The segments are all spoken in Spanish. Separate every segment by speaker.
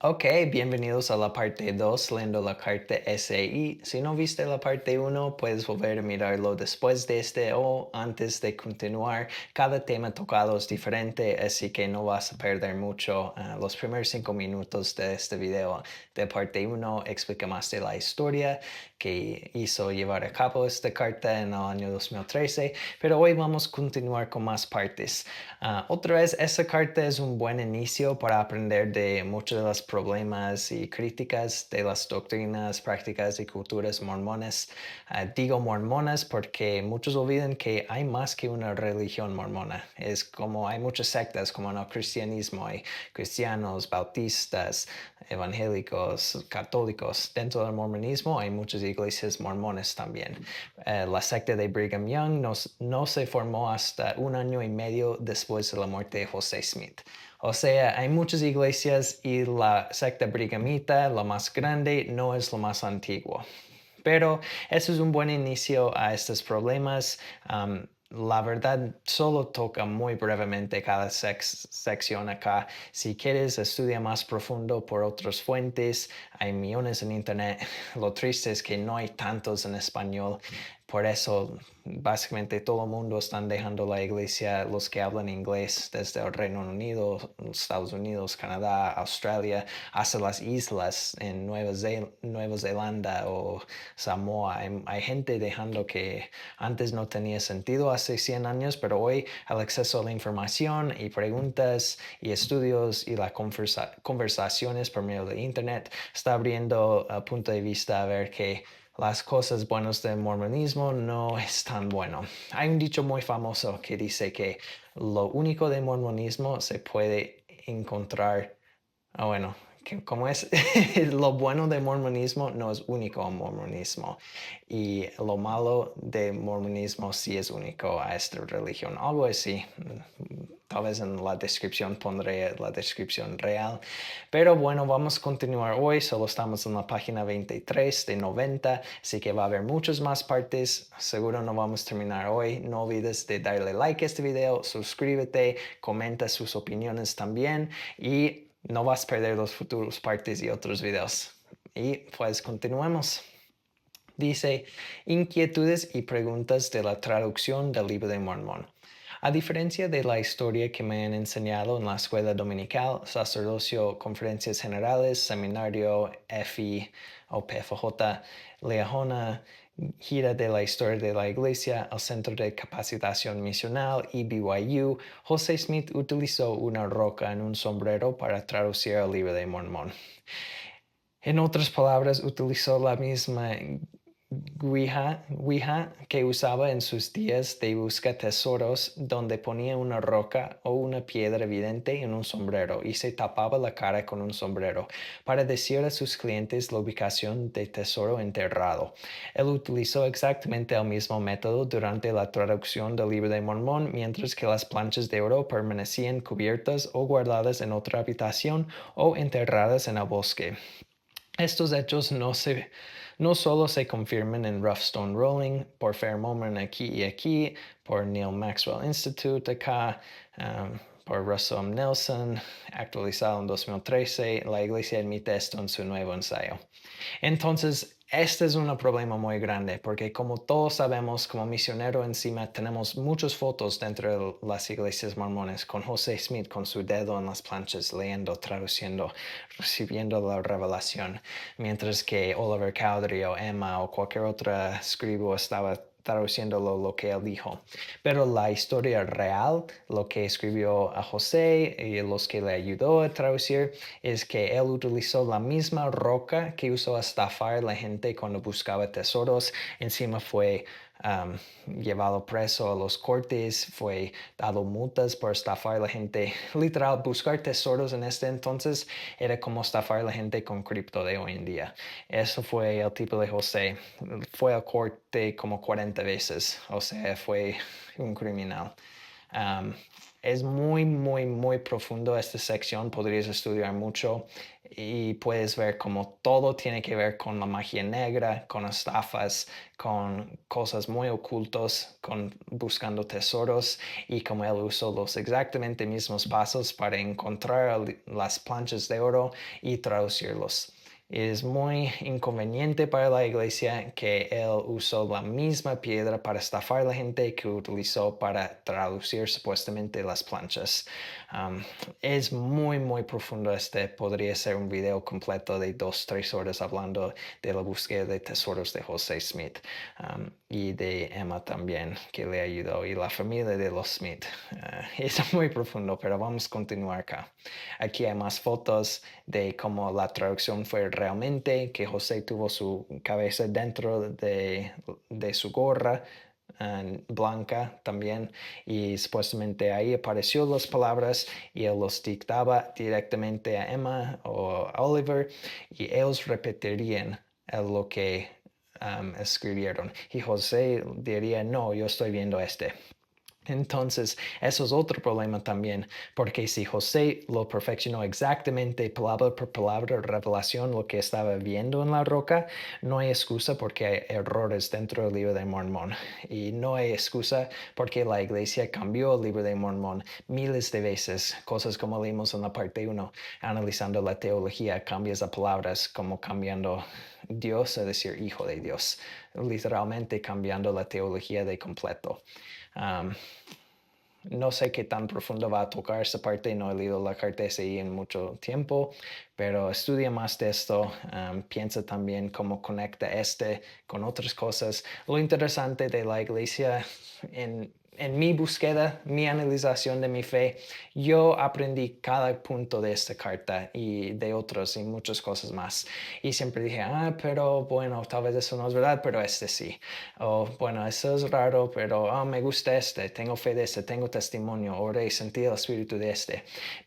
Speaker 1: Ok, bienvenidos a la parte 2, leyendo la carta SI. Si no viste la parte uno, puedes volver a mirarlo después de este o antes de continuar. Cada tema tocado es diferente, así que no vas a perder mucho. Los primeros 5 minutos de este video de parte uno explica más de la historia que hizo llevar a cabo esta carta en el año 2013, pero hoy vamos a continuar con más partes. Otra vez, esta carta es un buen inicio para aprender de muchos de los problemas y críticas de las doctrinas, prácticas y culturas mormonas. Digo mormonas porque muchos olvidan que hay más que una religión mormona. Es como hay muchas sectas, como en el cristianismo, hay cristianos, bautistas, evangélicos, católicos. Dentro del mormonismo hay muchas iglesias mormonas también. La secta de Brigham Young no se formó hasta un año y medio después de la muerte de José Smith. O sea, hay muchas iglesias y la secta brighamita, la más grande, no es lo más antiguo. Pero eso es un buen inicio a estos problemas. La verdad, solo toca muy brevemente cada sección acá. Si quieres estudiar más profundo por otras fuentes, hay millones en internet. Lo triste es que no hay tantos en español. Por eso, básicamente todo el mundo está dejando la iglesia, los que hablan inglés, desde el Reino Unido, Estados Unidos, Canadá, Australia, hasta las islas en Nueva Zelanda o Samoa. Hay gente dejando que antes no tenía sentido hace 100 años, pero hoy el acceso a la información y preguntas y estudios y las conversaciones por medio de Internet está abriendo el punto de vista a ver que las cosas buenas del mormonismo no es tan bueno. Hay un dicho muy famoso que dice que lo único del mormonismo se puede encontrar, bueno, como es lo bueno del mormonismo no es único al mormonismo y lo malo del mormonismo sí es único a esta religión, algo así. Tal vez en la descripción pondré la descripción real. Pero bueno, vamos a continuar hoy. Solo estamos en la página 23 de 90, así que va a haber muchas más partes. Seguro no vamos a terminar hoy. No olvides de darle like a este video, suscríbete, comenta sus opiniones también y no vas a perder los futuros partes y otros videos. Y pues continuemos. Dice, inquietudes y preguntas de la traducción del libro de Mormón. A diferencia de la historia que me han enseñado en la escuela dominical, sacerdocio, conferencias generales, seminario, FI o PFJ, Leajona, gira de la historia de la iglesia, al Centro de Capacitación Misional y BYU, José Smith utilizó una roca en un sombrero para traducir el libro de Mormón. En otras palabras, utilizó la misma Ouija que usaba en sus días de busca tesoros, donde ponía una roca o una piedra evidente en un sombrero y se tapaba la cara con un sombrero para decir a sus clientes la ubicación del tesoro enterrado. Él utilizó exactamente el mismo método durante la traducción del Libro de Mormón, mientras que las planchas de oro permanecían cubiertas o guardadas en otra habitación o enterradas en el bosque. Estos hechos no solo se confirman en Rough Stone Rolling, por Fair Moment aquí y aquí, por Neil Maxwell Institute acá, por Russell M. Nelson, actualizado en 2013, la iglesia admite esto en su nuevo ensayo. Entonces, este es un problema muy grande porque como todos sabemos, como misionero encima tenemos muchas fotos dentro de las iglesias mormones con José Smith con su dedo en las planchas, leyendo, traduciendo, recibiendo la revelación, mientras que Oliver Cowdery o Emma o cualquier otra escribo estaba traduciendo lo que él dijo. Pero la historia real, lo que escribió a José y los que le ayudó a traducir, es que él utilizó la misma roca que usó a estafar a la gente cuando buscaba tesoros. Encima fue llevado preso a los cortes, fue dado multas por estafar a la gente. Literal, buscar tesoros en este entonces era como estafar a la gente con cripto de hoy en día. Eso fue el tipo de José. Fue al corte como 40 veces, o sea, fue un criminal. Um, es muy, muy, muy profundo esta sección, podrías estudiar mucho y puedes ver cómo todo tiene que ver con la magia negra, con estafas, con cosas muy ocultos, con buscando tesoros y cómo él usó los exactamente mismos pasos para encontrar las planchas de oro y traducirlos. Es muy inconveniente para la iglesia que él usó la misma piedra para estafar a la gente que utilizó para traducir supuestamente las planchas. Um, es muy, muy profundo podría ser un video completo de 2, 3 horas hablando de la búsqueda de tesoros de José Smith y de Emma también, que le ayudó, y la familia de los Smith. Es muy profundo, pero vamos a continuar acá. Aquí hay más fotos de cómo la traducción fue realmente, que José tuvo su cabeza dentro de su gorra blanca también y supuestamente ahí apareció las palabras y él los dictaba directamente a Emma o a Oliver y ellos repetirían lo que escribieron y José diría no, yo estoy viendo este. Entonces, eso es otro problema también, porque si José lo perfeccionó exactamente palabra por palabra, revelación, lo que estaba viendo en la roca, no hay excusa porque hay errores dentro del libro de Mormón. Y no hay excusa porque la iglesia cambió el libro de Mormón miles de veces, cosas como leímos en la parte 1, analizando la teología, cambias de palabras como cambiando Dios, es decir, hijo de Dios, literalmente cambiando la teología de completo. Um, no sé qué tan profundo va a tocar esa parte, no he leído la carta SI en mucho tiempo, pero estudia más de esto, piensa también cómo conecta con otras cosas. Lo interesante de la iglesia en mi búsqueda, mi analización de mi fe, yo aprendí cada punto de esta carta y de otros y muchas cosas más. Y siempre dije, pero bueno, tal vez eso no es verdad, pero sí. O bueno, eso es raro, pero me gusta tengo fe de tengo testimonio, oré, sentí el espíritu de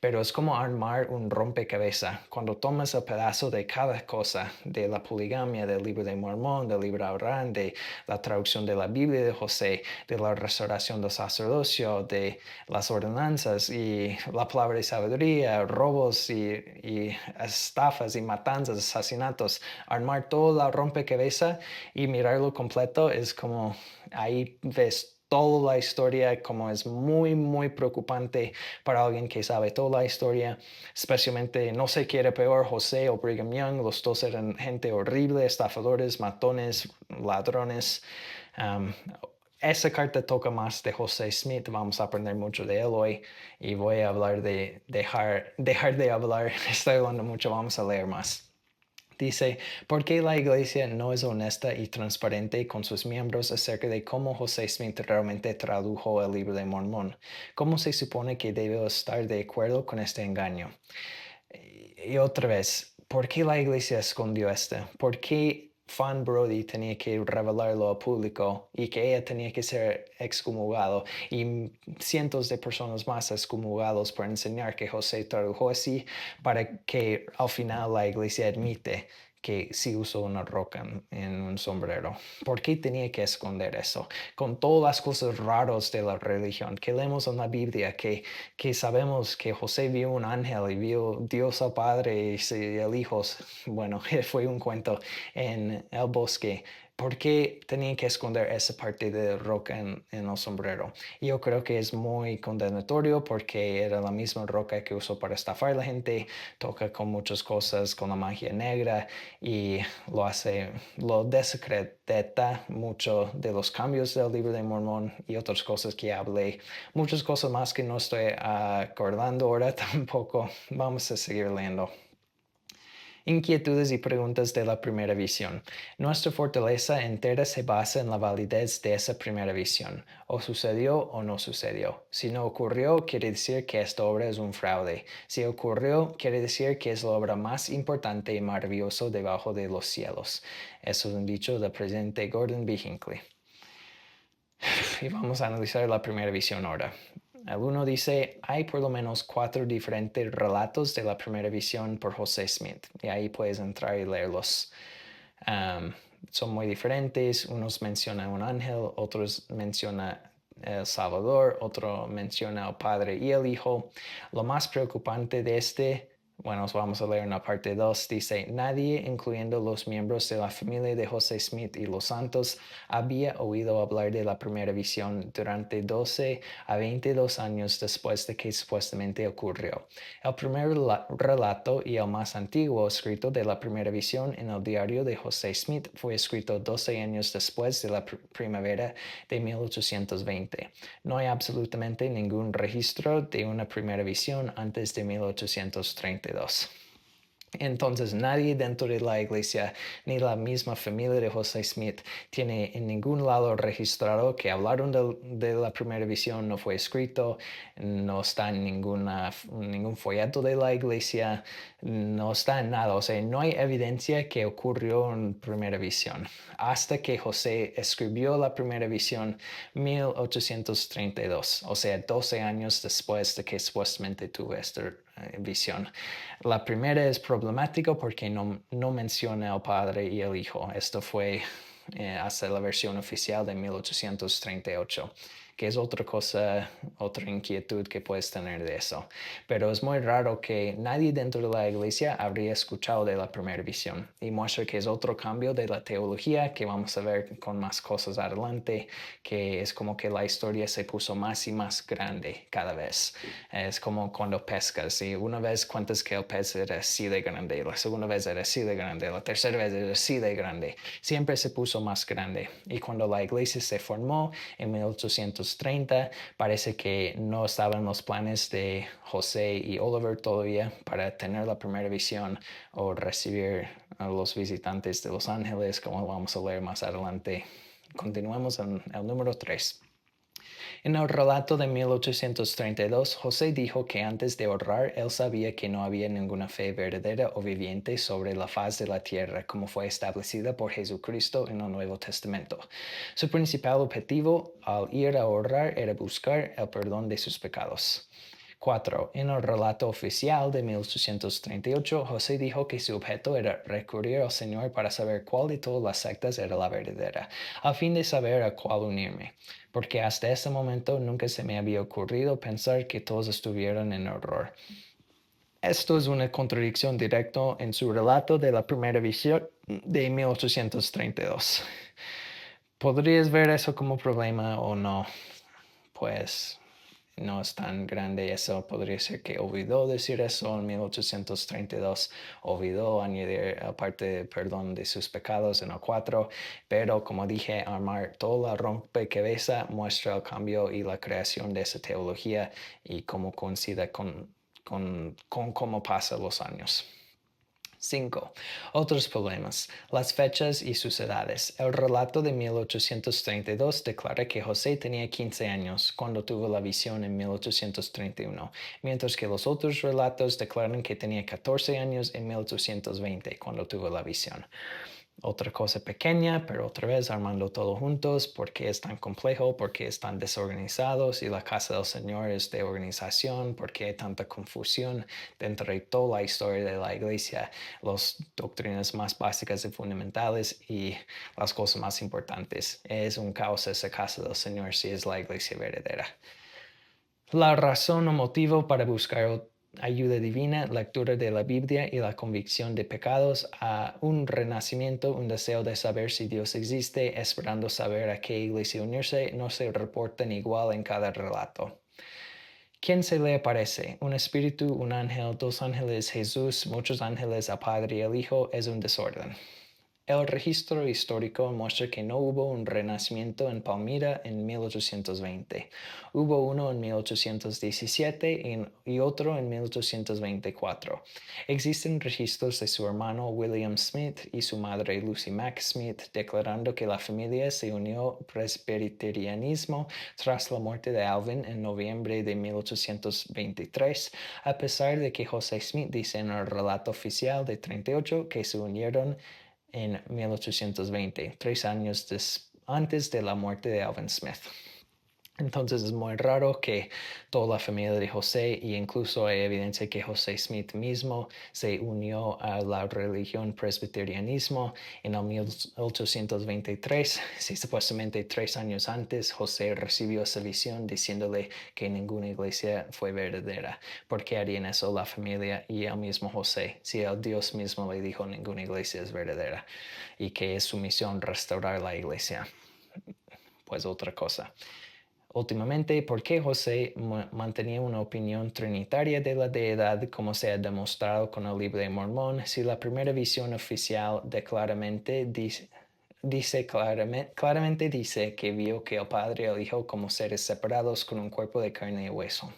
Speaker 1: Pero es como armar un rompecabezas. Cuando tomas el pedazo de cada cosa, de la poligamia, del libro de Mormón, del libro de Abraham, de la traducción de la Biblia de José, de la restauración del sacerdocio, de las ordenanzas y la palabra de sabiduría, robos y estafas y matanzas, asesinatos, armar todo la rompecabezas y mirarlo completo es como ahí ves toda la historia, como es muy, muy preocupante para alguien que sabe toda la historia, especialmente no sé quién era peor, José o Brigham Young, los dos eran gente horrible, estafadores, matones, ladrones. Um, esa carta toca más de José Smith, vamos a aprender mucho de él hoy y voy a hablar de dejar de hablar, estoy hablando mucho, vamos a leer más. Dice, ¿por qué la iglesia no es honesta y transparente con sus miembros acerca de cómo José Smith realmente tradujo el libro de Mormón? ¿Cómo se supone que debe estar de acuerdo con este engaño? Y otra vez, ¿por qué la iglesia escondió esto? ¿Por qué Fan Brody tenía que revelarlo al público y que ella tenía que ser excomulgado y cientos de personas más excomulgados por enseñar que José tradujo así para que al final la iglesia admite que sí usó una roca en un sombrero? ¿Por qué tenía que esconder eso? Con todas las cosas raras de la religión que leemos en la Biblia, que sabemos que José vio un ángel y vio Dios al Padre y el Hijo, bueno, fue un cuento en el bosque. ¿Por qué tenían que esconder esa parte de roca en el sombrero? Yo creo que es muy condenatorio porque era la misma roca que usó para estafar a la gente, toca con muchas cosas, con la magia negra y lo desacredita mucho de los cambios del libro de Mormón y otras cosas que hablé. Muchas cosas más que no estoy acordando ahora tampoco. Vamos a seguir leyendo. Inquietudes y preguntas de la primera visión. Nuestra fortaleza entera se basa en la validez de esa primera visión. O sucedió o no sucedió. Si no ocurrió, quiere decir que esta obra es un fraude. Si ocurrió, quiere decir que es la obra más importante y maravillosa debajo de los cielos. Eso es un dicho del presidente Gordon B. Hinckley. Y vamos a analizar la primera visión ahora. Alguno dice, hay por lo menos 4 diferentes relatos de la primera visión por José Smith. Y ahí puedes entrar y leerlos. Son muy diferentes. Unos mencionan un ángel, otros mencionan El Salvador, otro menciona al Padre y el Hijo. Lo más preocupante de bueno, vamos a leer en la parte 2, dice, nadie, incluyendo los miembros de la familia de José Smith y los santos, había oído hablar de la primera visión durante 12 a 22 años después de que supuestamente ocurrió. El primer relato y el más antiguo escrito de la primera visión en el diario de José Smith fue escrito 12 años después de la primavera de 1820. No hay absolutamente ningún registro de una primera visión antes de 1832. Entonces nadie dentro de la iglesia ni la misma familia de José Smith tiene en ningún lado registrado que hablaron de la primera visión, no fue escrito, no está en ningún folleto de la iglesia, no está en nada, o sea, no hay evidencia que ocurrió en primera visión. Hasta que José escribió la primera visión 1832, o sea, 12 años después de que supuestamente tuvo esta visión. La primera es problemática porque no menciona al Padre y el Hijo. Esto fue hasta la versión oficial de 1838, que es otra cosa, otra inquietud que puedes tener de eso. Pero es muy raro que nadie dentro de la iglesia habría escuchado de la primera visión y muestra que es otro cambio de la teología que vamos a ver con más cosas adelante, que es como que la historia se puso más y más grande cada vez. Es como cuando pescas y una vez cuentas que el pez era así de grande, la segunda vez era así de grande, la tercera vez era así de grande. Siempre se puso más grande. Y cuando la iglesia se formó en 1830, parece que no estaban los planes de José y Oliver todavía para tener la primera visión o recibir a los visitantes de Los Ángeles, como vamos a leer más adelante. Continuemos en el número 3. En el relato de 1832, José dijo que antes de orar, él sabía que no había ninguna fe verdadera o viviente sobre la faz de la tierra como fue establecida por Jesucristo en el Nuevo Testamento. Su principal objetivo al ir a orar era buscar el perdón de sus pecados. 4. En el relato oficial de 1838, José dijo que su objeto era recurrir al Señor para saber cuál de todas las sectas era la verdadera, a fin de saber a cuál unirme, porque hasta ese momento nunca se me había ocurrido pensar que todos estuvieran en error. Esto es una contradicción directa en su relato de la primera visión de 1832. ¿Podrías ver eso como problema o no? Pues no es tan grande eso. Podría ser que olvidó decir eso en 1832, olvidó añadir aparte de perdón de sus pecados en el 4, pero como dije, armar toda la rompecabezas muestra el cambio y la creación de esa teología y cómo coincide con cómo pasan los años. 5. Otros problemas. Las fechas y sus edades. El relato de 1832 declara que José tenía 15 años cuando tuvo la visión en 1831, mientras que los otros relatos declaran que tenía 14 años en 1820 cuando tuvo la visión. Otra cosa pequeña, pero otra vez armando todo juntos, porque es tan complejo, porque están desorganizados y la casa del Señor es de organización, porque hay tanta confusión dentro de toda la historia de la iglesia, las doctrinas más básicas y fundamentales y las cosas más importantes. Es un caos esa casa del Señor si es la iglesia verdadera. La razón o motivo para buscar ayuda divina, lectura de la Biblia y la convicción de pecados, a un renacimiento, un deseo de saber si Dios existe, esperando saber a qué iglesia unirse, no se reportan igual en cada relato. ¿Quién se le aparece? Un espíritu, un ángel, dos ángeles, Jesús, muchos ángeles, el Padre y el Hijo, es un desorden. El registro histórico muestra que no hubo un renacimiento en Palmira en 1820. Hubo uno en 1817 y otro en 1824. Existen registros de su hermano William Smith y su madre Lucy Mack Smith declarando que la familia se unió al presbiterianismo tras la muerte de Alvin en noviembre de 1823, a pesar de que José Smith dice en el relato oficial de 38 que se unieron en 1820, 3 años antes de la muerte de Alvin Smith. Entonces es muy raro que toda la familia de José, y incluso hay evidencia que José Smith mismo se unió a la religión presbiterianismo en el 1823. Sí, supuestamente 3 años antes José recibió esa visión diciéndole que ninguna iglesia fue verdadera. ¿Por qué harían eso la familia y el mismo José si el Dios mismo le dijo ninguna iglesia es verdadera y que es su misión restaurar la iglesia? Pues otra cosa. Últimamente, ¿por qué José mantenía una opinión trinitaria de la deidad, como se ha demostrado con el Libro de Mormón, si la primera visión oficial claramente dice que vio que el Padre y el Hijo como seres separados con un cuerpo de carne y hueso?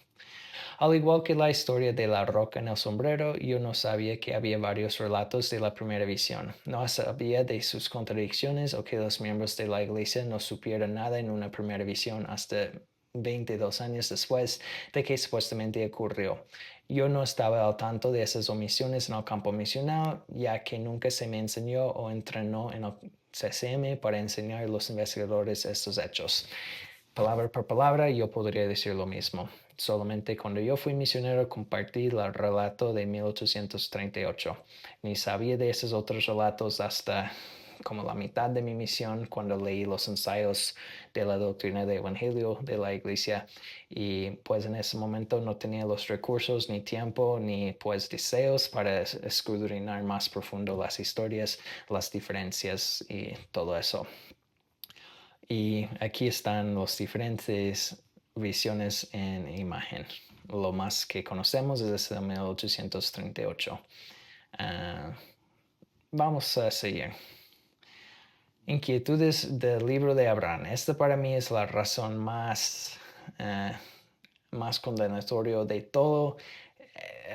Speaker 1: Al igual que la historia de la roca en el sombrero, yo no sabía que había varios relatos de la primera visión. No sabía de sus contradicciones o que los miembros de la iglesia no supieran nada en una primera visión hasta 22 años después de que supuestamente ocurrió. Yo no estaba al tanto de esas omisiones en el campo misional, ya que nunca se me enseñó o entrenó en el CCM para enseñar a los investigadores estos hechos. Palabra por palabra, yo podría decir lo mismo. Solamente cuando yo fui misionero compartí el relato de 1838. Ni sabía de esos otros relatos hasta como la mitad de mi misión cuando leí los ensayos de la doctrina del Evangelio de la Iglesia, y pues en ese momento no tenía los recursos, ni tiempo, ni pues deseos para escudriñar más profundo las historias, las diferencias y todo eso. Y aquí están las diferentes visiones en imagen. Lo más que conocemos es desde 1838. Ah, vamos a seguir. Inquietudes del libro de Abraham. Esta para mí es la razón más condenatorio de todo.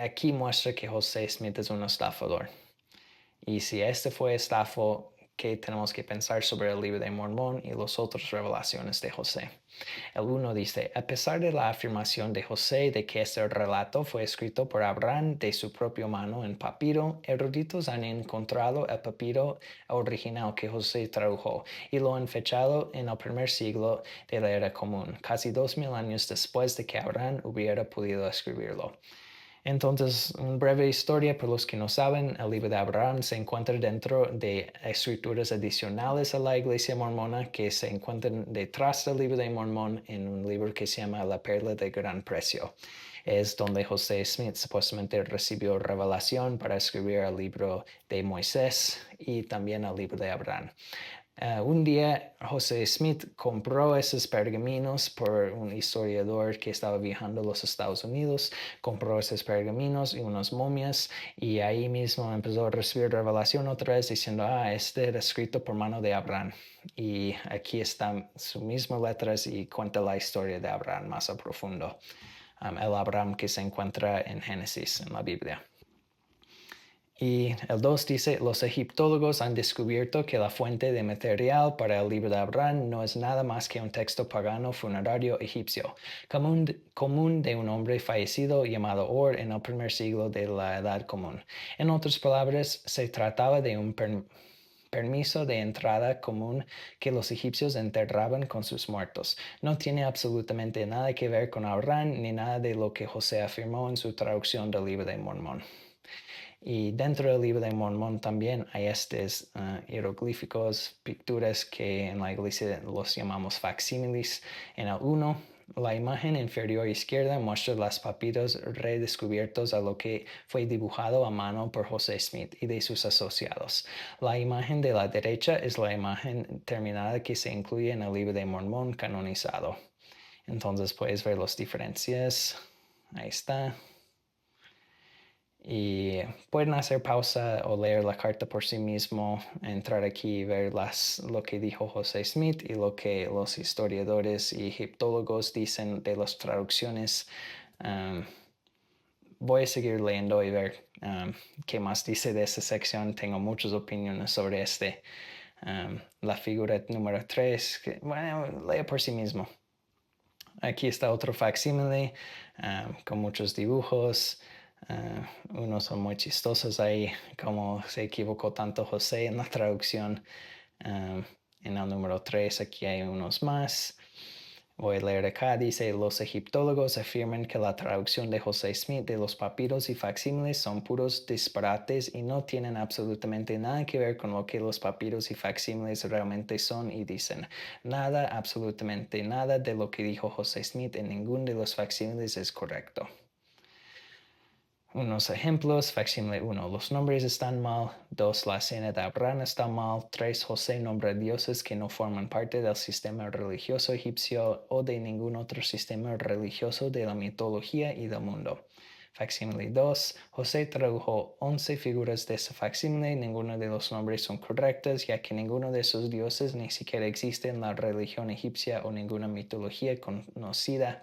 Speaker 1: Aquí muestra que José Smith es un estafador. Y si este fue estafo, ¿qué tenemos que pensar sobre el libro de Mormón y las otras revelaciones de José? El 1 dice, a pesar de la afirmación de José de que este relato fue escrito por Abraham de su propia mano en papiro, eruditos han encontrado el papiro original que José tradujo y lo han fechado en el primer siglo de la era común, casi 2000 años después de que Abraham hubiera podido escribirlo. Entonces, una breve historia para los que no saben, el libro de Abraham se encuentra dentro de escrituras adicionales a la iglesia mormona que se encuentran detrás del libro de Mormón en un libro que se llama La Perla de Gran Precio. Es donde José Smith supuestamente recibió revelación para escribir el libro de Moisés y también el libro de Abraham. Un día José Smith compró esos pergaminos por un historiador que estaba viajando a los Estados Unidos, compró esos pergaminos y unas momias, y ahí mismo empezó a recibir revelación otra vez diciendo, este era escrito por mano de Abraham. Y aquí están sus mismas letras y cuenta la historia de Abraham más a profundo. El Abraham que se encuentra en Génesis, en la Biblia. Y el 2 dice, los egiptólogos han descubierto que la fuente de material para el libro de Abraham no es nada más que un texto pagano funerario egipcio, común de un hombre fallecido llamado Or en el primer siglo de la Edad Común. En otras palabras, se trataba de un permiso de entrada común que los egipcios enterraban con sus muertos. No tiene absolutamente nada que ver con Abraham ni nada de lo que José afirmó en su traducción del libro de Mormón. Y dentro del libro de Mormón también hay estos jeroglíficos, pinturas que en la iglesia los llamamos facsímiles. En el 1, la imagen inferior izquierda muestra los papiros redescubiertos a lo que fue dibujado a mano por José Smith y de sus asociados. La imagen de la derecha es la imagen terminada que se incluye en el libro de Mormón canonizado. Entonces puedes ver las diferencias. Ahí está. Y pueden hacer pausa o leer la carta por sí mismo, entrar aquí y ver lo que dijo José Smith y lo que los historiadores y egiptólogos dicen de las traducciones. Voy a seguir leyendo y ver qué más dice de esta sección. Tengo muchas opiniones sobre la figura número 3. Bueno, lea por sí mismo. Aquí está otro facsímile con muchos dibujos. Unos son muy chistosos ahí, como se equivocó tanto José en la traducción. En el número 3 aquí hay unos más. Voy a leer acá, dice, los egiptólogos afirman que la traducción de José Smith de los papiros y facsímiles son puros disparates y no tienen absolutamente nada que ver con lo que los papiros y facsímiles realmente son y dicen. Nada, absolutamente nada de lo que dijo José Smith en ninguno de los facsímiles es correcto. Unos ejemplos, facsímile 1, los nombres están mal. 2, la escena de Abraham está mal. 3, José nombra dioses que no forman parte del sistema religioso egipcio o de ningún otro sistema religioso de la mitología y del mundo. Facsímile 2, José tradujo 11 figuras de ese facsímile. Ninguno de los nombres son correctos, ya que ninguno de esos dioses ni siquiera existe en la religión egipcia o ninguna mitología conocida.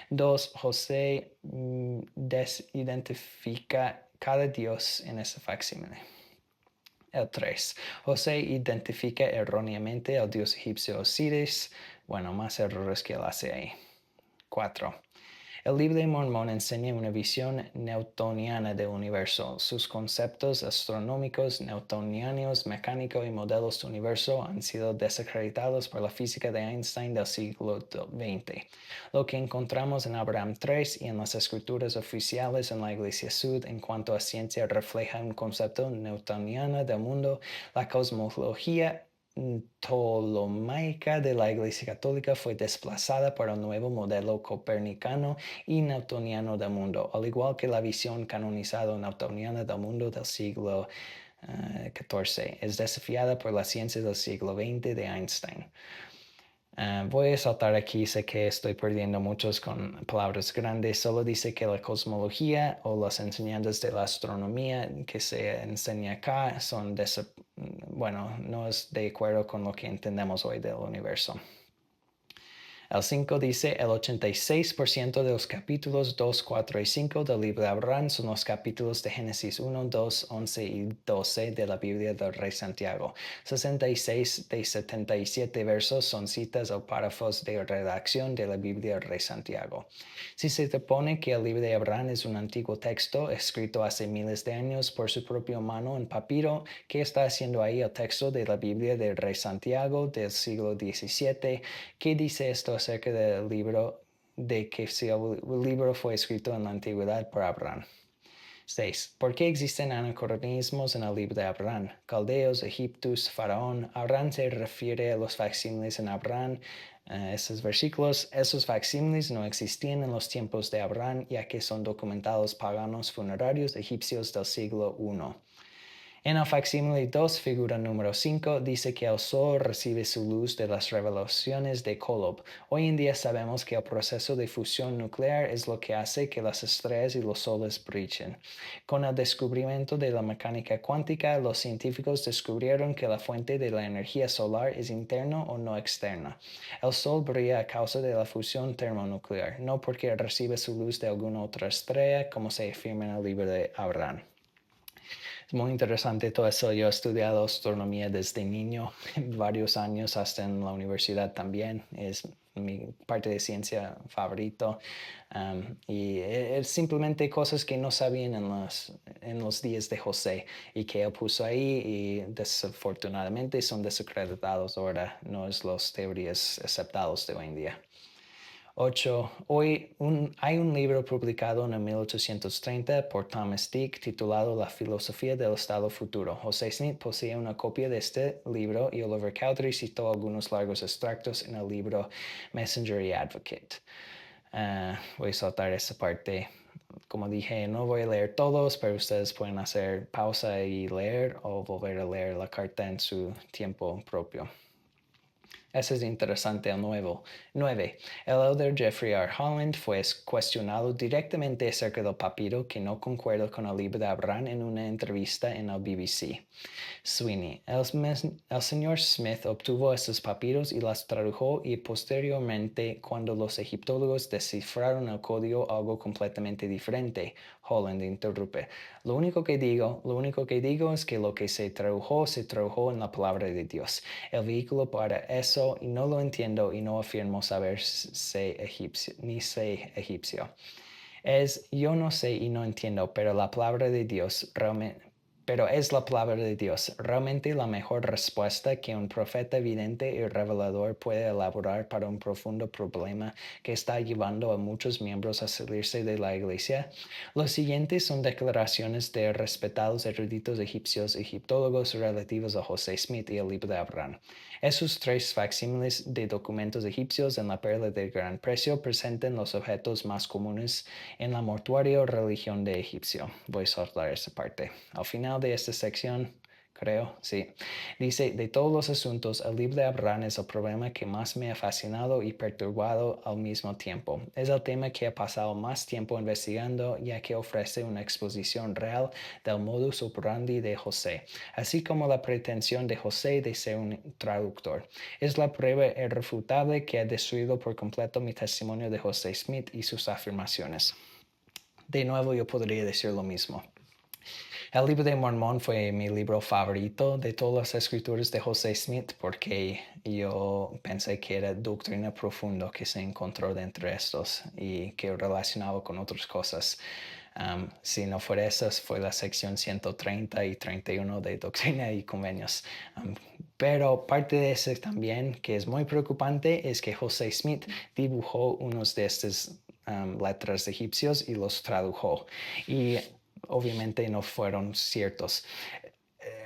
Speaker 1: 2, José desidentifica cada dios en ese facsímile. El 3, José identifica erróneamente al dios egipcio Osiris. Bueno, más errores que él hace ahí. 4. El libro de Mormón enseña una visión newtoniana del universo. Sus conceptos astronómicos, newtonianos, mecánicos y modelos del universo han sido desacreditados por la física de Einstein del siglo XX. Lo que encontramos en Abraham 3 y en las escrituras oficiales en la Iglesia Sud en cuanto a ciencia refleja un concepto newtoniano del mundo. La cosmología ptolomaica de la Iglesia Católica fue desplazada por el nuevo modelo copernicano y newtoniano del mundo, al igual que la visión canonizada newtoniana del mundo del siglo XIV. Es desafiada por la ciencia del siglo XX de Einstein. Voy a saltar aquí, sé que estoy perdiendo muchos con palabras grandes. Solo dice que la cosmología o las enseñanzas de la astronomía que se enseña acá son bueno, no es de acuerdo con lo que entendemos hoy del universo. El 5 dice, el 86% de los capítulos 2, 4 y 5 del libro de Abraham son los capítulos de Génesis 1, 2, 11 y 12 de la Biblia del Rey Santiago. 66 de 77 versos son citas o párrafos de redacción de la Biblia del Rey Santiago. Si se supone que el libro de Abraham es un antiguo texto escrito hace miles de años por su propia mano en papiro, ¿qué está haciendo ahí el texto de la Biblia del Rey Santiago del siglo XVII? ¿Qué dice esto acerca del libro de que si el libro fue escrito en la antigüedad por Abraham? 6. ¿Por qué existen anacronismos en el libro de Abraham? Caldeos, Egiptus, Faraón. Abraham se refiere a los facsímiles en Abraham. Esos versículos, esos facsímiles no existían en los tiempos de Abraham, ya que son documentados paganos funerarios egipcios del siglo I. En el facsímile 2, figura número 5, dice que el Sol recibe su luz de las revelaciones de Kolob. Hoy en día sabemos que el proceso de fusión nuclear es lo que hace que las estrellas y los soles brillen. Con el descubrimiento de la mecánica cuántica, los científicos descubrieron que la fuente de la energía solar es interna o no externa. El Sol brilla a causa de la fusión termonuclear, no porque recibe su luz de alguna otra estrella, como se afirma en el libro de Abraham. Es muy interesante todo eso. Yo he estudiado astronomía desde niño, varios años, hasta en la universidad también. Es mi parte de ciencia favorito. Y es simplemente cosas que no sabían en los días de José y que él puso ahí y desafortunadamente son desacreditados ahora, no es las teorías aceptadas de hoy en día. 8. Hay un libro publicado en 1830 por Thomas Dick titulado La filosofía del estado futuro. José Smith posee una copia de este libro y Oliver Cowdery citó algunos largos extractos en el libro Messenger y Advocate. Voy a saltar esa parte. Como dije, no voy a leer todos, pero ustedes pueden hacer pausa y leer o volver a leer la carta en su tiempo propio. Ese es interesante el 9. El elder Jeffrey R. Holland fue cuestionado directamente acerca del papiro que no concuerda con el libro de Abraham en una entrevista en el BBC. Sweeney. El señor Smith obtuvo estos papiros y las tradujo y posteriormente, cuando los egiptólogos descifraron el código, algo completamente diferente. Holland interrumpe. Lo único que digo es que lo que se tradujo en la palabra de Dios. El vehículo para eso, y no lo entiendo y no afirmo saber ni sé egipcio. Yo no sé y no entiendo, pero la palabra de Dios realmente pero es la palabra de Dios, realmente la mejor respuesta que un profeta evidente y revelador puede elaborar para un profundo problema que está llevando a muchos miembros a salirse de la iglesia. Los siguientes son declaraciones de respetados eruditos egipcios egiptólogos relativos a José Smith y el libro de Abraham. Esos tres facsímiles de documentos egipcios en la perla de gran precio presentan los objetos más comunes en la mortuaria religión de egipcio. Voy a saltar esa parte. Al final de esta sección, creo, sí. Dice, de todos los asuntos, el libro de Abraham es el problema que más me ha fascinado y perturbado al mismo tiempo. Es el tema que he pasado más tiempo investigando, ya que ofrece una exposición real del modus operandi de José, así como la pretensión de José de ser un traductor. Es la prueba irrefutable que ha destruido por completo mi testimonio de José Smith y sus afirmaciones. De nuevo, yo podría decir lo mismo. El libro de Mormón fue mi libro favorito de todas las escrituras de José Smith porque yo pensé que era doctrina profunda que se encontró dentro de estos y que relacionaba con otras cosas. Si no fuera esas, fue la sección 130 y 31 de Doctrina y Convenios. Pero parte de eso también, que es muy preocupante, es que José Smith dibujó unos de estas letras egipcios y los tradujo. Y obviamente no fueron ciertos.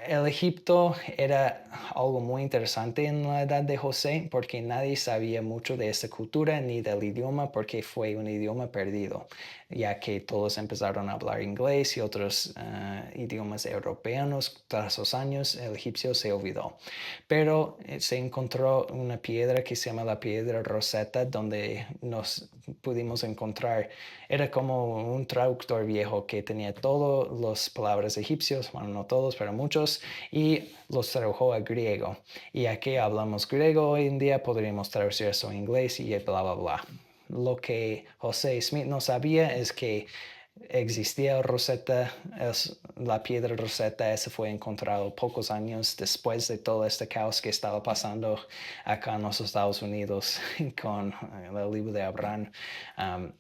Speaker 1: El Egipto era algo muy interesante en la edad de José porque nadie sabía mucho de esa cultura ni del idioma porque fue un idioma perdido, ya que todos empezaron a hablar inglés y otros idiomas europeos. Tras los años, el egipcio se olvidó. Pero se encontró una piedra que se llama la piedra Rosetta, donde nos pudimos encontrar. Era como un traductor viejo que tenía todas las palabras egipcios, bueno, no todos, pero muchos, y los tradujo a griego. Y aquí hablamos griego hoy en día, podríamos traducir eso en inglés y bla, bla, bla. Lo que José Smith no sabía es que existía Rosetta, la piedra Rosetta, ese fue encontrado pocos años después de todo este caos que estaba pasando acá en los Estados Unidos con el libro de Abraham.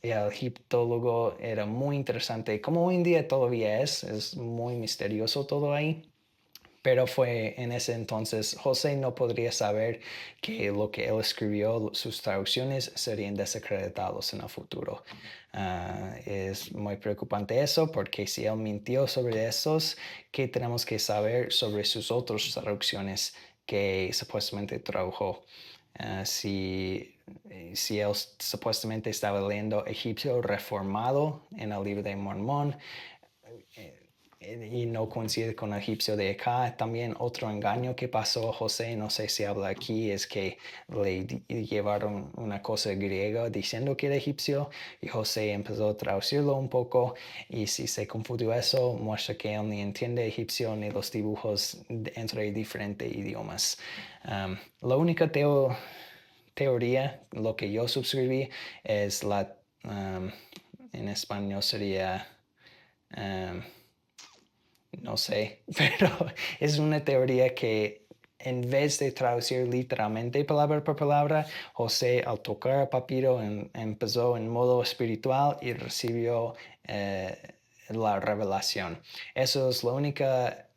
Speaker 1: Y el egiptólogo era muy interesante, como hoy en día todavía es muy misterioso todo ahí. Pero fue en ese entonces, José no podría saber que lo que él escribió, sus traducciones, serían desacreditados en el futuro. Es muy preocupante eso, porque si él mintió sobre esos, ¿qué tenemos que saber sobre sus otras traducciones que supuestamente tradujo? Si él supuestamente estaba leyendo egipcio reformado en el libro de Mormón, y no coincide con el egipcio de acá. También otro engaño que pasó a José, no sé si habla aquí, es que le llevaron una cosa griega diciendo que era egipcio y José empezó a traducirlo un poco y si se confundió eso, muestra que él ni entiende egipcio ni los dibujos entre diferentes idiomas. La única teoría, lo que yo suscribí, es en español sería... no sé, pero es una teoría que en vez de traducir literalmente palabra por palabra, José al tocar el papiro empezó en modo espiritual y recibió la revelación. Eso es la única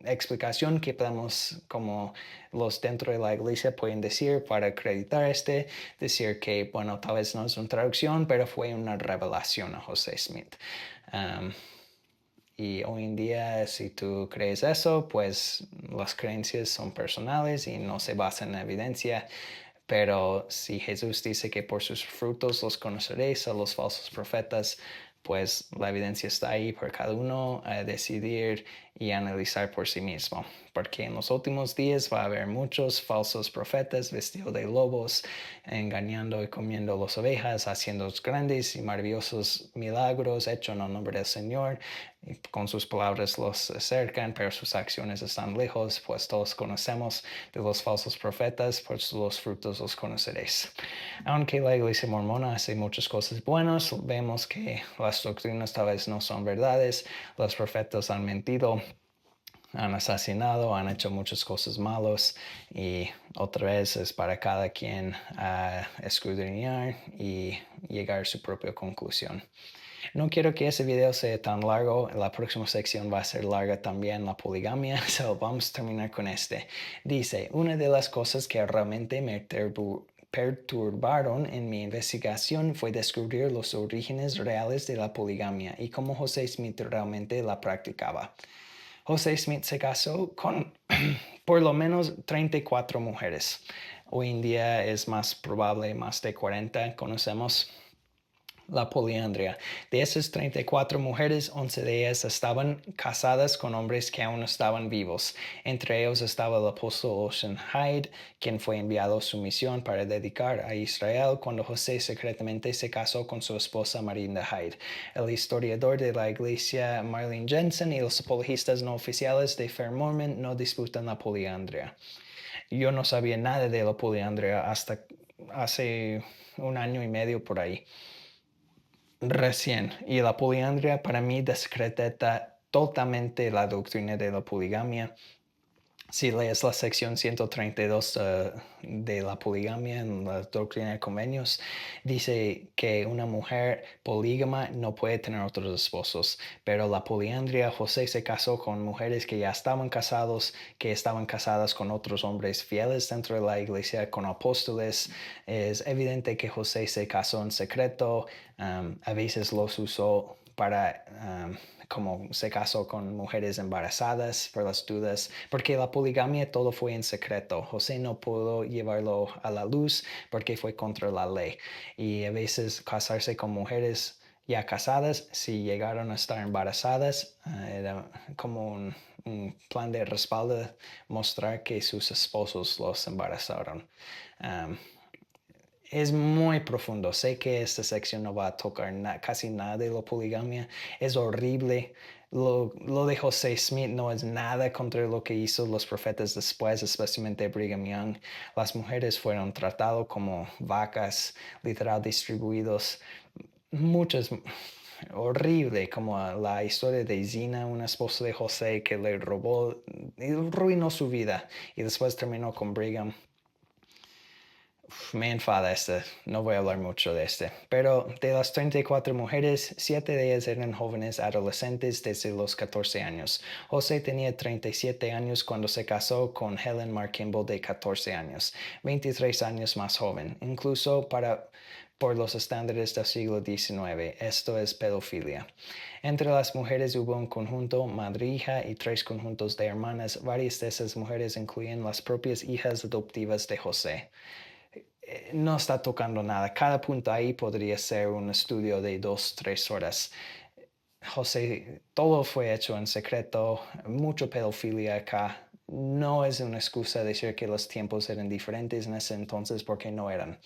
Speaker 1: explicación que podemos, como los dentro de la iglesia pueden decir para acreditar decir que, bueno, tal vez no es una traducción, pero fue una revelación a José Smith. Y hoy en día, si tú crees eso, pues las creencias son personales y no se basan en evidencia. Pero si Jesús dice que por sus frutos los conoceréis a los falsos profetas, pues la evidencia está ahí para cada uno a decidir y analizar por sí mismo. Porque en los últimos días va a haber muchos falsos profetas vestidos de lobos, engañando y comiendo las ovejas, haciendo grandes y maravillosos milagros hechos en el nombre del Señor. Y con sus palabras los acercan, pero sus acciones están lejos, pues todos conocemos de los falsos profetas, pues los frutos los conoceréis. Aunque la iglesia mormona hace muchas cosas buenas, vemos que las doctrinas tal vez no son verdades, los profetas han mentido, han asesinado, han hecho muchas cosas malas y otra vez es para cada quien escudriñar y llegar a su propia conclusión. No quiero que ese video sea tan largo, la próxima sección va a ser larga también, la poligamia, so vamos a terminar con este. Dice, una de las cosas que realmente me perturbaron en mi investigación fue descubrir los orígenes reales de la poligamia y cómo José Smith realmente la practicaba. José Smith se casó con por lo menos 34 mujeres. Hoy en día es más probable, más de 40 conocemos la poliandria. De esas 34 mujeres, 11 de ellas estaban casadas con hombres que aún estaban vivos. Entre ellos estaba el apóstol Ocean Hyde, quien fue enviado a su misión para dedicar a Israel cuando José secretamente se casó con su esposa Marinda Hyde. El historiador de la iglesia Marlene Jensen y los apologistas no oficiales de Fair Mormon no disputan la poliandria. Yo no sabía nada de la poliandria hasta hace un año y medio por ahí. Recién. Y la poliandria para mí descreta totalmente la doctrina de la poligamia. Si lees la sección 132 de la poligamia en la doctrina de convenios, dice que una mujer polígama no puede tener otros esposos, pero la poliandria, José se casó con mujeres que ya estaban casados, que estaban casadas con otros hombres fieles dentro de la iglesia, con apóstoles. Es evidente que José se casó en secreto, a veces los usó para como se casó con mujeres embarazadas por las dudas, porque la poligamia todo fue en secreto. José no pudo llevarlo a la luz porque fue contra la ley. Y a veces casarse con mujeres ya casadas, si llegaron a estar embarazadas, era como un plan de respaldo, mostrar que sus esposos los embarazaron. Um, es muy profundo. Sé que esta sección no va a tocar casi nada de la poligamia. Es horrible. Lo de José Smith no es nada contra lo que hizo los profetas después, especialmente Brigham Young. Las mujeres fueron tratadas como vacas, literal distribuidos. Muchas, horrible, como la historia de Zina, una esposa de José que le robó y arruinó su vida y después terminó con Brigham. Me enfada este, no voy a hablar mucho de este. Pero de las 34 mujeres, 7 de ellas eran jóvenes adolescentes desde los 14 años. José tenía 37 años cuando se casó con Helen Mar Kimball de 14 años, 23 años más joven, incluso por los estándares del siglo XIX. Esto es pedofilia. Entre las mujeres hubo un conjunto madre-hija y 3 conjuntos de hermanas. Varias de esas mujeres incluyen las propias hijas adoptivas de José. No está tocando nada. Cada punto ahí podría ser un estudio de 2, 3 horas. José, todo fue hecho en secreto, mucha pedofilia acá. No es una excusa decir que los tiempos eran diferentes en ese entonces porque no eran.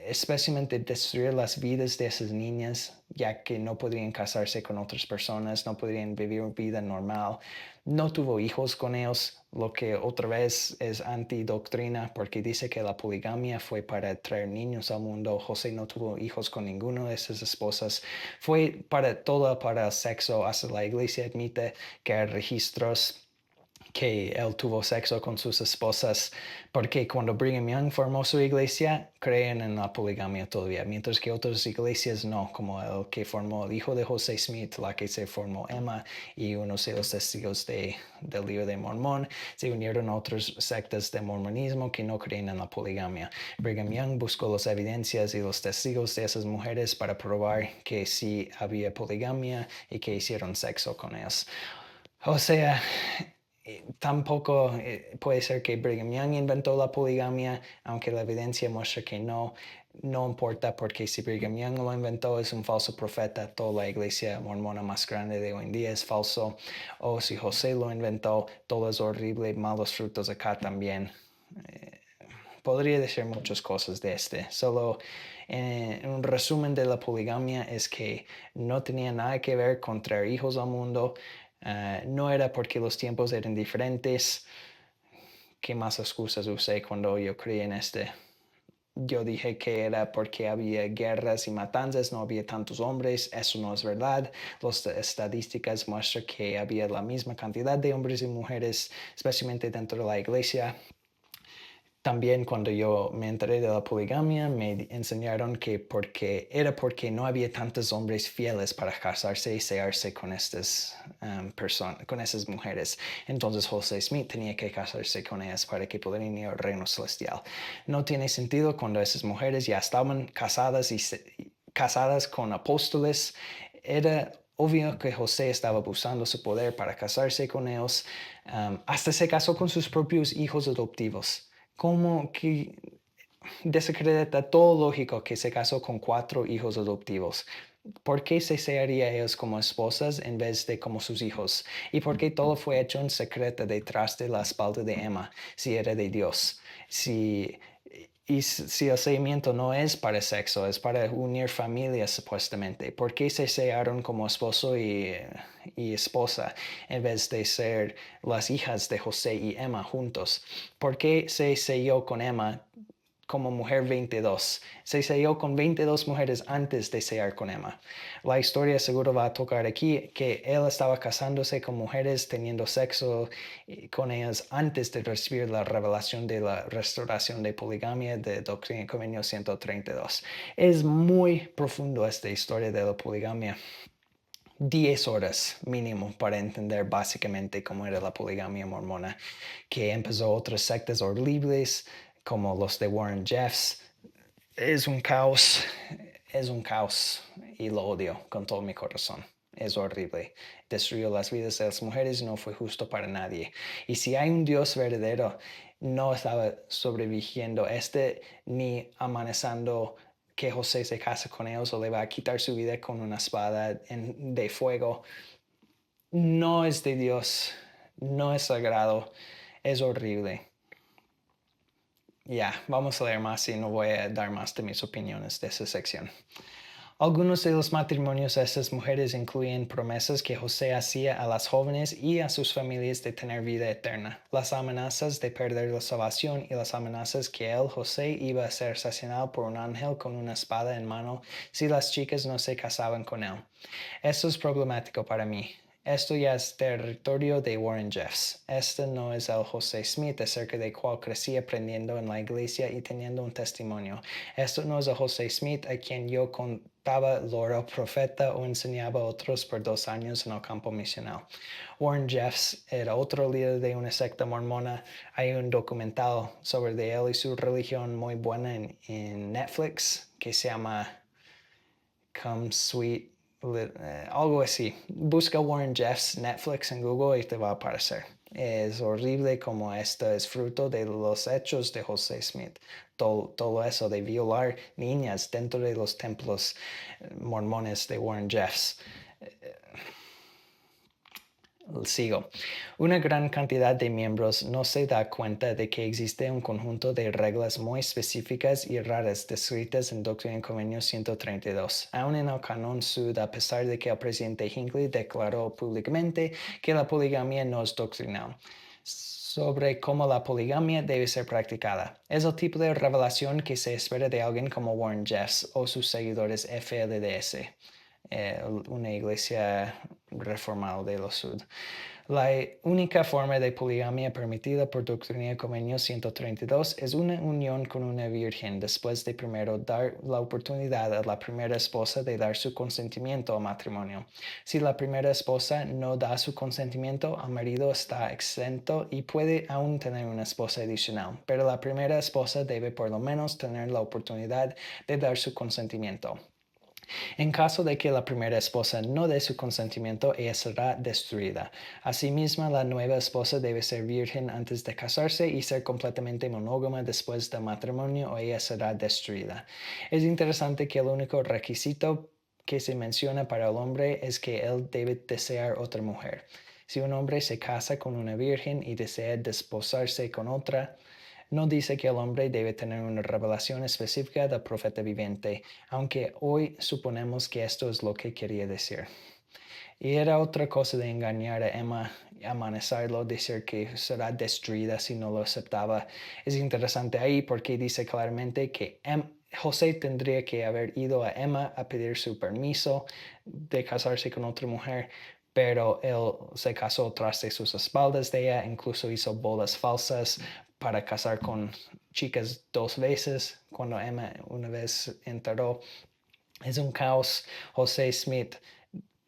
Speaker 1: Especialmente destruir las vidas de esas niñas, ya que no podrían casarse con otras personas, no podrían vivir una vida normal. No tuvo hijos con ellos, lo que otra vez es antidoctrina, porque dice que la poligamia fue para traer niños al mundo. José no tuvo hijos con ninguna de sus esposas. Fue para el sexo. Hasta la iglesia admite que hay registros que él tuvo sexo con sus esposas, porque cuando Brigham Young formó su iglesia, creen en la poligamia todavía, mientras que otras iglesias no, como el que formó el hijo de José Smith, la que se formó Emma, y unos de los testigos del libro de Mormón, se unieron a otras sectas de mormonismo que no creen en la poligamia. Brigham Young buscó las evidencias y los testigos de esas mujeres para probar que sí había poligamia y que hicieron sexo con ellas. O sea, tampoco puede ser que Brigham Young inventó la poligamia, aunque la evidencia muestra que no. No importa porque si Brigham Young lo inventó es un falso profeta, toda la iglesia mormona más grande de hoy en día es falso. O si José lo inventó, todo es horrible, malos frutos acá también. Podría decir muchas cosas de este. Solo un resumen de la poligamia es que no tenía nada que ver con traer hijos al mundo. No era porque los tiempos eran diferentes. ¿Qué más excusas usé cuando yo creí en este? Yo dije que era porque había guerras y matanzas, no había tantos hombres. Eso no es verdad. Las estadísticas muestran que había la misma cantidad de hombres y mujeres, especialmente dentro de la iglesia. También cuando yo me enteré de la poligamia, me enseñaron que porque no había tantos hombres fieles para casarse y cearse con estas personas, con esas mujeres. Entonces José Smith tenía que casarse con ellas para que pudieran ir al reino celestial. No tiene sentido cuando esas mujeres ya estaban casadas casadas con apóstoles. Era obvio que José estaba usando su poder para casarse con ellos. Hasta se casó con sus propios hijos adoptivos. Como que desacredita todo lógico que se casó con 4 hijos adoptivos. ¿Por qué se haría ellos como esposas en vez de como sus hijos? ¿Y por qué todo fue hecho en secreto detrás de la espalda de Emma, si era de Dios? Si, si el seguimiento no es para sexo, es para unir familias supuestamente, ¿por qué se searon como esposo y esposa en vez de ser las hijas de José y Emma juntos? ¿Por qué se selló con Emma como mujer 22? Se selló con 22 mujeres antes de sellar con Emma. La historia seguro va a tocar aquí que él estaba casándose con mujeres, teniendo sexo con ellas antes de recibir la revelación de la restauración de poligamia de Doctrina y Convenio 132. Es muy profundo esta historia de la poligamia. 10 horas mínimo para entender básicamente cómo era la poligamia mormona, que empezó otras sectas horribles como los de Warren Jeffs. Es un caos, es un caos y lo odio con todo mi corazón. Es horrible. Destruyó las vidas de las mujeres y no fue justo para nadie. Y si hay un Dios verdadero, no estaba sobreviviendo ni amenazando que José se case con ellos o le va a quitar su vida con una espada de fuego. No es de Dios, no es sagrado, es horrible. Ya, vamos a leer más y no voy a dar más de mis opiniones de esa sección. Algunos de los matrimonios de estas mujeres incluyen promesas que José hacía a las jóvenes y a sus familias de tener vida eterna, las amenazas de perder la salvación y las amenazas que él, José, iba a ser asesinado por un ángel con una espada en mano si las chicas no se casaban con él. Esto es problemático para mí. Esto ya es territorio de Warren Jeffs. Este no es el José Smith acerca del cual crecí aprendiendo en la iglesia y teniendo un testimonio. Esto no es el José Smith a quien yo contaba lo era profeta o enseñaba a otros por 2 años en el campo misional. Warren Jeffs era otro líder de una secta mormona. Hay un documental sobre de él y su religión muy buena en Netflix que se llama Come Sweet, algo así. Busca Warren Jeffs Netflix en Google y te va a aparecer. Es horrible como esto es fruto de los hechos de José Smith. Todo eso de violar niñas dentro de los templos mormones de Warren Jeffs. Sigo. Una gran cantidad de miembros no se da cuenta de que existe un conjunto de reglas muy específicas y raras descritas en Doctrina y Convenio 132. Aún en el Canon Sud, a pesar de que el presidente Hinckley declaró públicamente que la poligamia no es doctrinal sobre cómo la poligamia debe ser practicada. Es el tipo de revelación que se espera de alguien como Warren Jeffs o sus seguidores FLDS. Una iglesia reformada de los Sud. La única forma de poligamia permitida por Doctrina y Convenio 132 es una unión con una virgen después de primero dar la oportunidad a la primera esposa de dar su consentimiento al matrimonio. Si la primera esposa no da su consentimiento, el marido está exento y puede aún tener una esposa adicional, pero la primera esposa debe por lo menos tener la oportunidad de dar su consentimiento. En caso de que la primera esposa no dé su consentimiento, ella será destruida. Asimismo, la nueva esposa debe ser virgen antes de casarse y ser completamente monógama después del matrimonio o ella será destruida. Es interesante que el único requisito que se menciona para el hombre es que él debe desear otra mujer. Si un hombre se casa con una virgen y desea desposarse con otra, no dice que el hombre debe tener una revelación específica del profeta viviente, aunque hoy suponemos que esto es lo que quería decir. Y era otra cosa de engañar a Emma, amenazarlo, decir que será destruida si no lo aceptaba. Es interesante ahí porque dice claramente que José tendría que haber ido a Emma a pedir su permiso de casarse con otra mujer, pero él se casó tras de sus espaldas de ella, incluso hizo bodas falsas para casar con chicas 2 veces cuando Emma una vez enteró. Es un caos. José Smith,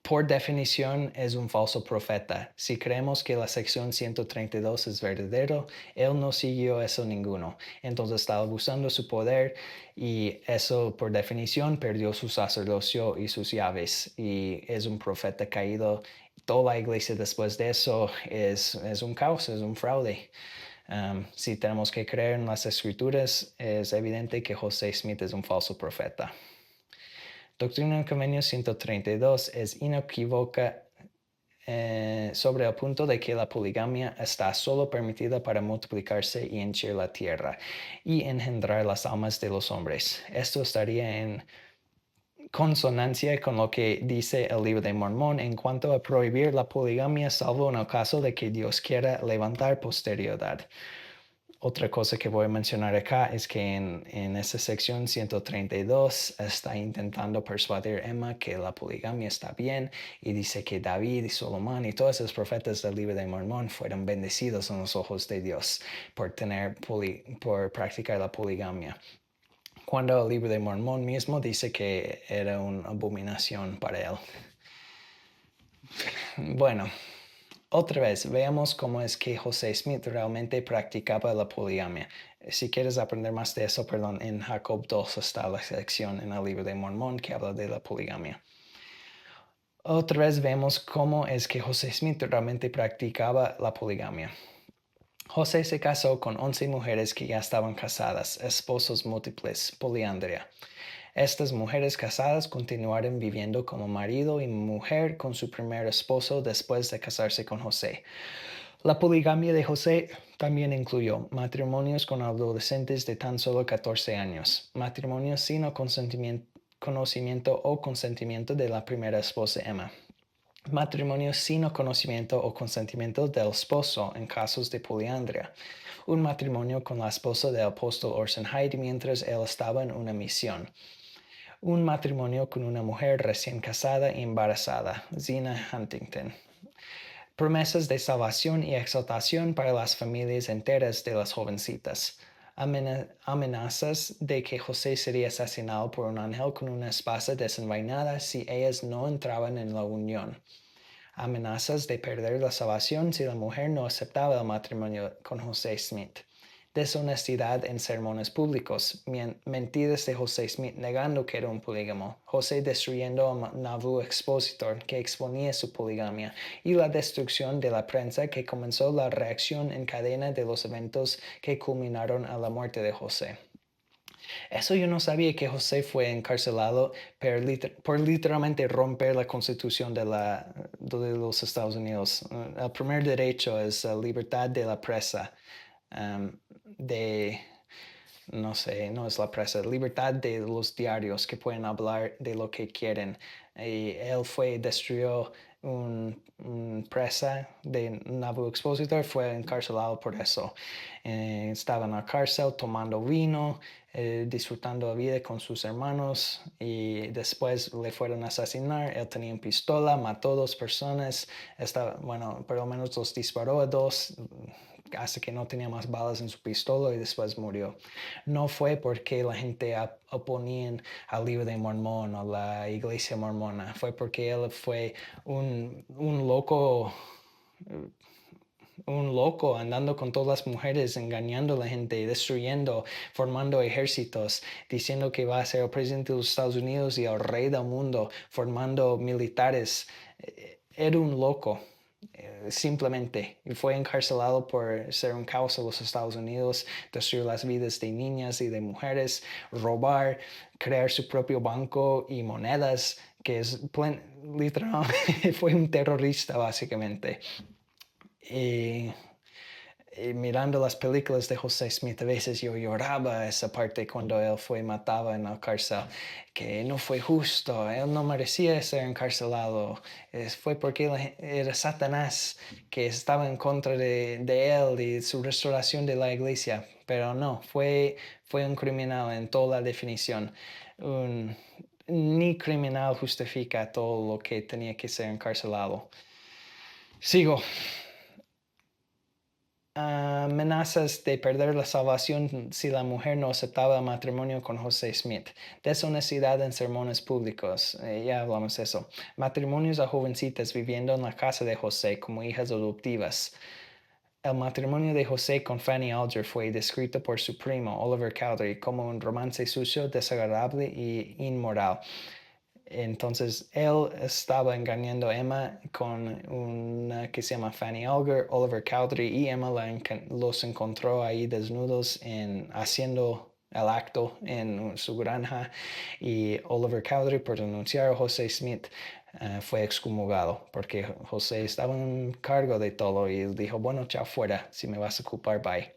Speaker 1: por definición, es un falso profeta. Si creemos que la sección 132 es verdadero, él no siguió eso ninguno. Entonces está abusando su poder y eso, por definición, perdió su sacerdocio y sus llaves. Y es un profeta caído. Toda la iglesia después de eso es un caos, es un fraude. Si tenemos que creer en las escrituras, es evidente que José Smith es un falso profeta. Doctrina y Convenio 132 es inequívoca sobre el punto de que la poligamia está solo permitida para multiplicarse y henchir la tierra y engendrar las almas de los hombres. Esto estaría en consonancia con lo que dice el Libro de Mormón en cuanto a prohibir la poligamia, salvo en el caso de que Dios quiera levantar posteridad. Otra cosa que voy a mencionar acá es que en esa sección 132 está intentando persuadir a Emma que la poligamia está bien y dice que David y Salomón y todos los profetas del Libro de Mormón fueron bendecidos en los ojos de Dios por practicar la poligamia. Cuando el Libro de Mormón mismo dice que era una abominación para él. Bueno. Otra vez, veamos cómo es que José Smith realmente practicaba la poligamia. Si quieres aprender más de eso, en Jacob 2 está la sección en el Libro de Mormón que habla de la poligamia. Otra vez vemos cómo es que José Smith realmente practicaba la poligamia. José se casó con 11 mujeres que ya estaban casadas, esposos múltiples, poliandria. Estas mujeres casadas continuaron viviendo como marido y mujer con su primer esposo después de casarse con José. La poligamia de José también incluyó matrimonios con adolescentes de tan solo 14 años, matrimonios sin conocimiento o consentimiento de la primera esposa Emma, matrimonios sin conocimiento o consentimiento del esposo en casos de poliandria, un matrimonio con la esposa del apóstol Orson Hyde mientras él estaba en una misión, un matrimonio con una mujer recién casada y embarazada, Zina Huntington. Promesas de salvación y exaltación para las familias enteras de las jovencitas. Amenazas de que José sería asesinado por un ángel con una espada desenvainada si ellas no entraban en la unión. Amenazas de perder la salvación si la mujer no aceptaba el matrimonio con José Smith. Deshonestidad en sermones públicos, mentiras de José Smith negando que era un polígamo, José destruyendo a Nauvoo Expositor que exponía su poligamia y la destrucción de la prensa que comenzó la reacción en cadena de los eventos que culminaron a la muerte de José. Eso yo no sabía que José fue encarcelado por literalmente romper la constitución de los Estados Unidos. El primer derecho es la libertad de la prensa. No sé, no es la prensa, libertad de los diarios que pueden hablar de lo que quieren. Y él destruyó una presa de Nauvoo Expositor, fue encarcelado por eso. Estaba en la cárcel tomando vino, disfrutando la vida con sus hermanos y después le fueron a asesinar. Él tenía una pistola, mató 2 personas, por lo menos los disparó a 2 hasta que no tenía más balas en su pistola y después murió. No fue porque la gente oponía al Libro de Mormón o la iglesia mormona, fue porque él fue un loco andando con todas las mujeres, engañando a la gente, destruyendo, formando ejércitos, diciendo que va a ser el presidente de los Estados Unidos y el rey del mundo, formando militares. Era un loco. Simplemente, y fue encarcelado por ser un caos en los Estados Unidos, destruir las vidas de niñas y de mujeres, robar, crear su propio banco y monedas, que es literalmente fue un terrorista básicamente. Y mirando las películas de José Smith, a veces yo lloraba esa parte cuando él mataba en la cárcel, que no fue justo, él no merecía ser encarcelado, fue porque era Satanás que estaba en contra de él y su restauración de la iglesia, pero no, fue un criminal en toda la definición. Ni criminal justifica todo lo que tenía que ser encarcelado. Sigo. amenazas de perder la salvación si la mujer no aceptaba el matrimonio con José Smith. Deshonestidad en sermones públicos. Ya hablamos de eso. Matrimonios a jovencitas viviendo en la casa de José como hijas adoptivas. El matrimonio de José con Fanny Alger fue descrito por su primo, Oliver Cowdery, como un romance sucio, desagradable y inmoral. Entonces, él estaba engañando a Emma con una que se llama Fanny Alger, Oliver Cowdery, y Emma los encontró ahí desnudos haciendo el acto en su granja, y Oliver Cowdery, por denunciar a José Smith, fue excomulgado porque José estaba en cargo de todo y él dijo, bueno, chao fuera, si me vas a culpar, bye.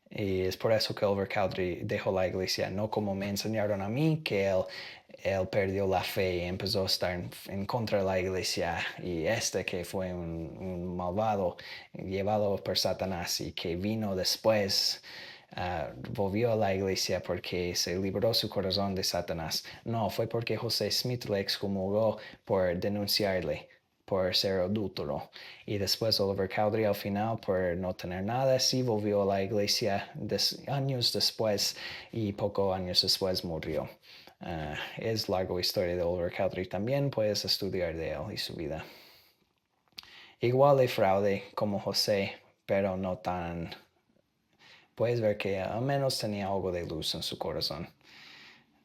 Speaker 1: Y es por eso que Oliver Cowdery dejó la iglesia, no como me enseñaron a mí, que él perdió la fe y empezó a estar en contra de la iglesia, y que fue un malvado llevado por Satanás y que vino después, volvió a la iglesia porque se libró su corazón de Satanás. No, fue porque José Smith le excomulgó por denunciarle por ser adúltero. Y después Oliver Cowdery al final, por no tener nada, sí volvió a la iglesia años después, y pocos años después murió. Es larga historia de Oliver Cowdery también, puedes estudiar de él y su vida. Igual de fraude como José, pero no tan... Puedes ver que al menos tenía algo de luz en su corazón.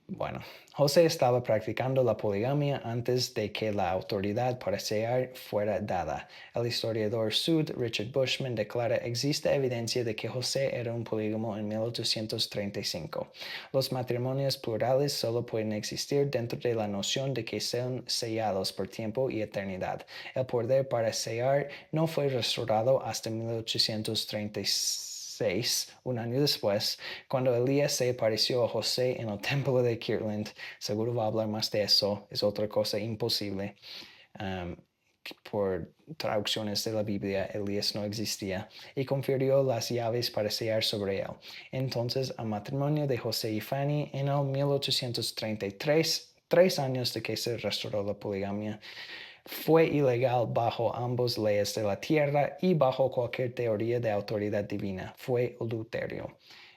Speaker 1: Bueno, José estaba practicando la poligamia antes de que la autoridad para sellar fuera dada. El historiador Sud Richard Bushman declara: existe evidencia de que José era un polígamo en 1835. Los matrimonios plurales solo pueden existir dentro de la noción de que sean sellados por tiempo y eternidad. El poder para sellar no fue restaurado hasta 1836. Un año después, cuando Elías se apareció a José en el templo de Kirtland. Seguro va a hablar más de eso, es otra cosa imposible. Por traducciones de la Biblia, Elías no existía, y confirió las llaves para sellar sobre él. Entonces, el matrimonio de José y Fanny en el 1833, 3 años de que se restauró la poligamia, fue ilegal bajo ambas leyes de la tierra y bajo cualquier teoría de autoridad divina. Fue adulterio.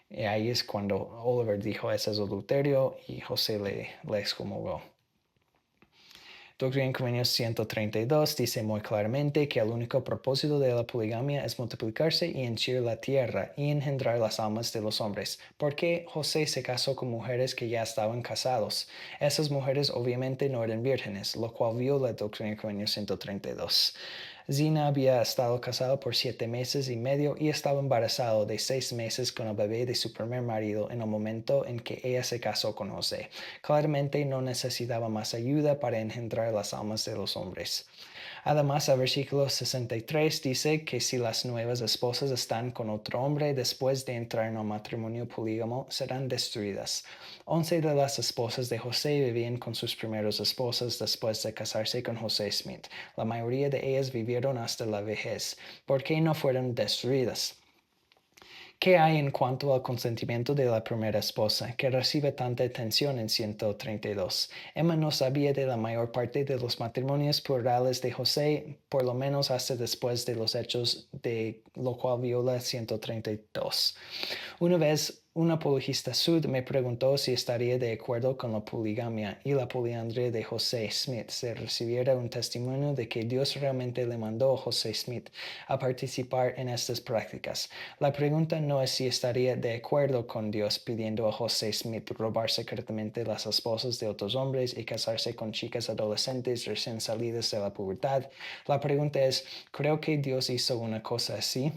Speaker 1: Y ahí es cuando Oliver dijo: ese es adulterio, y José le excomulgó. Doctrina y Convenios 132 dice muy claramente que el único propósito de la poligamia es multiplicarse y henchir la tierra y engendrar las almas de los hombres. ¿Por qué José se casó con mujeres que ya estaban casados? Esas mujeres obviamente no eran vírgenes, lo cual viola la Doctrina y Convenios 132. Zina había estado casada por 7 meses y medio y estaba embarazada de 6 meses con el bebé de su primer marido en el momento en que ella se casó con José. Claramente no necesitaba más ayuda para engendrar las almas de los hombres. Además, el versículo 63 dice que si las nuevas esposas están con otro hombre después de entrar en un matrimonio polígamo, serán destruidas. 11 de las esposas de José vivían con sus primeros esposos después de casarse con José Smith. La mayoría de ellas vivieron hasta la vejez. ¿Por qué no fueron destruidas? ¿Qué hay en cuanto al consentimiento de la primera esposa, que recibe tanta atención en 132? Emma no sabía de la mayor parte de los matrimonios plurales de José, por lo menos hasta después de los hechos, de lo cual viola 132. Una vez, un apologista sud me preguntó si estaría de acuerdo con la poligamia y la poliandría de José Smith si recibiera un testimonio de que Dios realmente le mandó a José Smith a participar en estas prácticas. La pregunta no es si estaría de acuerdo con Dios pidiendo a José Smith robar secretamente las esposas de otros hombres y casarse con chicas adolescentes recién salidas de la pubertad. La pregunta es: ¿creo que Dios hizo una cosa así?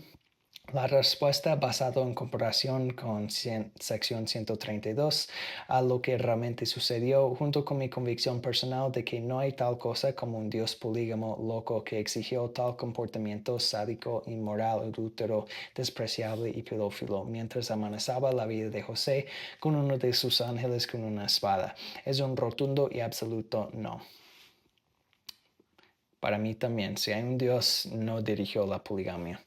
Speaker 1: La respuesta, basada en comparación con sección 132, a lo que realmente sucedió, junto con mi convicción personal de que no hay tal cosa como un Dios polígamo loco que exigió tal comportamiento sádico, inmoral, adúltero, despreciable y pedófilo, mientras amenazaba la vida de José con uno de sus ángeles con una espada. Es un rotundo y absoluto no. Para mí también, si hay un Dios, no dirigió la poligamia.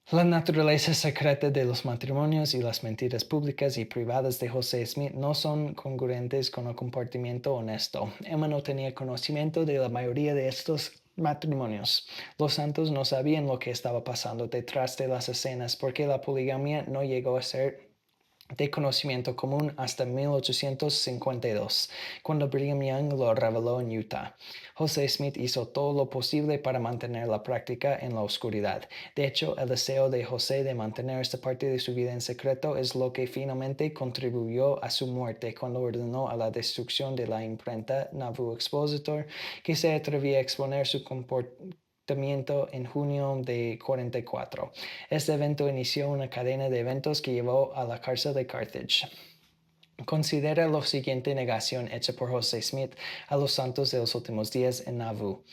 Speaker 1: La naturaleza secreta de los matrimonios y las mentiras públicas y privadas de José Smith no son congruentes con el comportamiento honesto. Emma no tenía conocimiento de la mayoría de estos matrimonios. Los santos no sabían lo que estaba pasando detrás de las escenas porque la poligamia no llegó a ser de conocimiento común hasta 1852, cuando Brigham Young lo reveló en Utah. José Smith hizo todo lo posible para mantener la práctica en la oscuridad. De hecho, el deseo de José de mantener esta parte de su vida en secreto es lo que finalmente contribuyó a su muerte cuando ordenó a la destrucción de la imprenta Nauvoo Expositor, que se atrevía a exponer su comportamiento en junio de 44. Este evento inició una cadena de eventos que llevó a la cárcel de Carthage. Considera la siguiente negación hecha por José Smith a los santos de los últimos días en Nauvoo.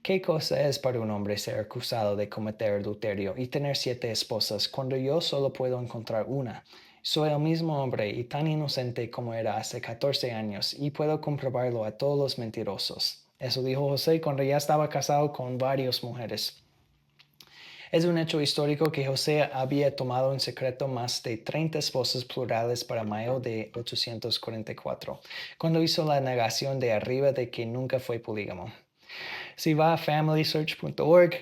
Speaker 1: ¿Qué cosa es para un hombre ser acusado de cometer adulterio y tener 7 esposas cuando yo solo puedo encontrar una? Soy el mismo hombre y tan inocente como era hace 14 años y puedo comprobarlo a todos los mentirosos. Eso dijo José cuando ya estaba casado con varias mujeres. Es un hecho histórico que José había tomado en secreto más de 30 esposas plurales para mayo de 844, cuando hizo la negación de arriba de que nunca fue polígamo. Si va a familysearch.org,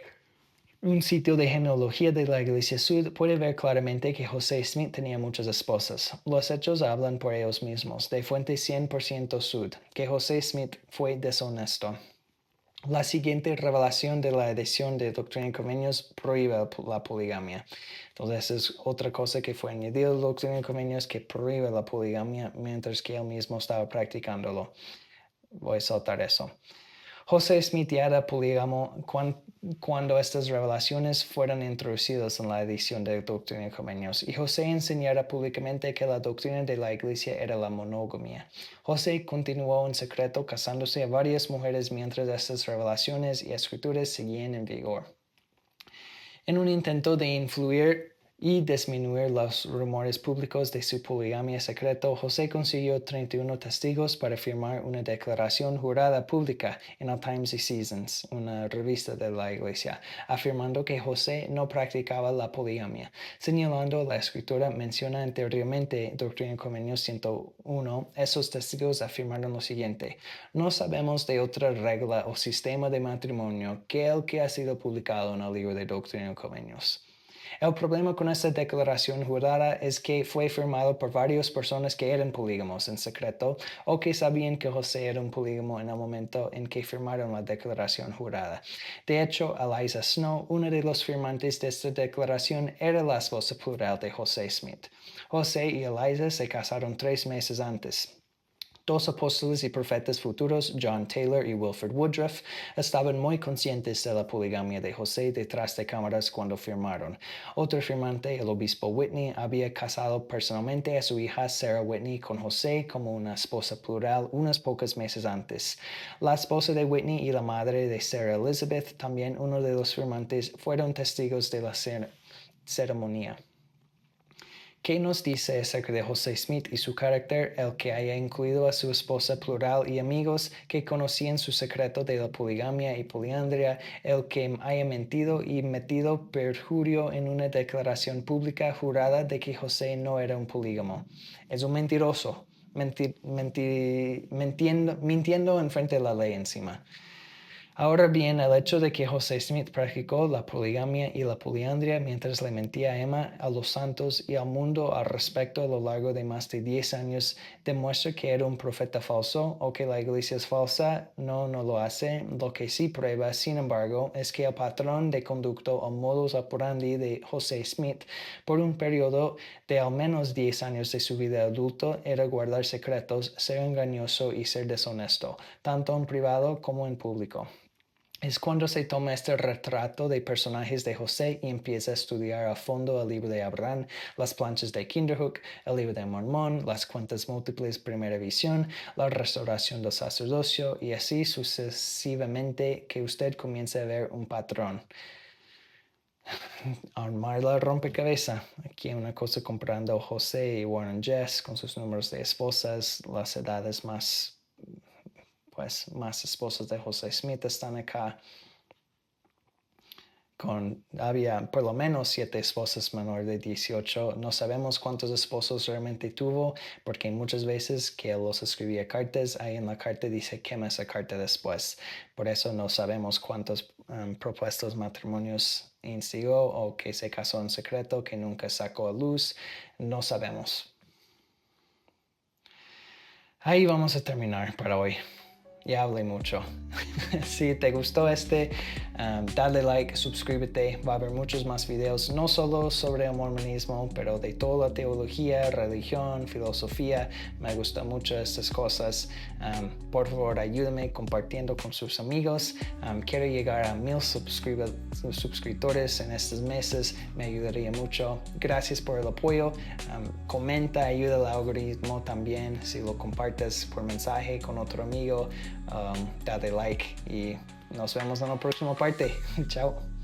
Speaker 1: un sitio de genealogía de la Iglesia Sud, puede ver claramente que José Smith tenía muchas esposas. Los hechos hablan por ellos mismos, de fuente 100% Sud, que José Smith fue deshonesto. La siguiente revelación de la edición de Doctrina y Convenios prohíbe la poligamia. Entonces es otra cosa que fue añadido a Doctrina y Convenios que prohíbe la poligamia mientras que él mismo estaba practicándolo. Voy a saltar eso. José Smith ya era polígamo cuando estas revelaciones fueron introducidas en la edición de Doctrina y Convenios, y José enseñara públicamente que la doctrina de la Iglesia era la monogamia. José continuó en secreto casándose a varias mujeres mientras estas revelaciones y escrituras seguían en vigor. En un intento de influir y disminuir los rumores públicos de su poligamia secreto, José consiguió 31 testigos para firmar una declaración jurada pública en el Times y Seasons, una revista de la Iglesia, afirmando que José no practicaba la poligamia. Señalando la escritura menciona anteriormente Doctrina y Convenios 101, esos testigos afirmaron lo siguiente: no sabemos de otra regla o sistema de matrimonio que el que ha sido publicado en el libro de Doctrina y Convenios. El problema con esta declaración jurada es que fue firmado por varias personas que eran polígamos en secreto o que sabían que José era un polígamo en el momento en que firmaron la declaración jurada. De hecho, Eliza Snow, una de los firmantes de esta declaración, era la esposa plural de José Smith. José y Eliza se casaron 3 meses antes. 2 apóstoles y profetas futuros, John Taylor y Wilford Woodruff, estaban muy conscientes de la poligamia de José detrás de cámaras cuando firmaron. Otro firmante, el obispo Whitney, había casado personalmente a su hija Sarah Whitney con José como una esposa plural unos pocos meses antes. La esposa de Whitney y la madre de Sarah Elizabeth, también uno de los firmantes, fueron testigos de la ceremonia. ¿Qué nos dice acerca de José Smith y su carácter el que haya incluido a su esposa plural y amigos que conocían su secreto de la poligamia y poliandria, el que haya mentido y metido perjurio en una declaración pública jurada de que José no era un polígamo? Es un mentiroso, mintiendo en frente de la ley encima. Ahora bien, el hecho de que José Smith practicó la poligamia y la poliandria mientras le mentía a Emma, a los santos y al mundo al respecto a lo largo de más de 10 años demuestra que era un profeta falso o que la iglesia es falsa. No lo hace. Lo que sí prueba, sin embargo, es que el patrón de conducta o modus operandi de José Smith por un periodo de al menos 10 años de su vida adulta era guardar secretos, ser engañoso y ser deshonesto, tanto en privado como en público. Es cuando se toma este retrato de personajes de José y empieza a estudiar a fondo el libro de Abraham, las planchas de Kinderhook, el libro de Mormón, las cuentas múltiples Primera Visión, la restauración del sacerdocio y así sucesivamente que usted comience a ver un patrón. Armar la rompecabezas. Aquí una cosa comparando José y Warren Jess con sus números de esposas, las edades más esposas de José Smith están acá. había por lo menos 7 esposas menor de 18. No sabemos cuántos esposos realmente tuvo, porque muchas veces que él los escribía cartas, ahí en la carta dice quema esa carta después. Por eso no sabemos cuántos propuestos matrimonios instigó o que se casó en secreto, que nunca sacó a luz. No sabemos. Ahí vamos a terminar para hoy. Ya hablé mucho. Si te gustó dale like, suscríbete. Va a haber muchos más videos, no solo sobre el mormonismo, pero de toda la teología, religión, filosofía. Me gustan mucho estas cosas. Por favor, ayúdame compartiendo con sus amigos. Quiero llegar a 1000 suscriptores en estos meses. Me ayudaría mucho. Gracias por el apoyo. Comenta, ayuda al algoritmo también. Si lo compartes por mensaje con otro amigo, dale like y nos vemos en la próxima parte. Chao.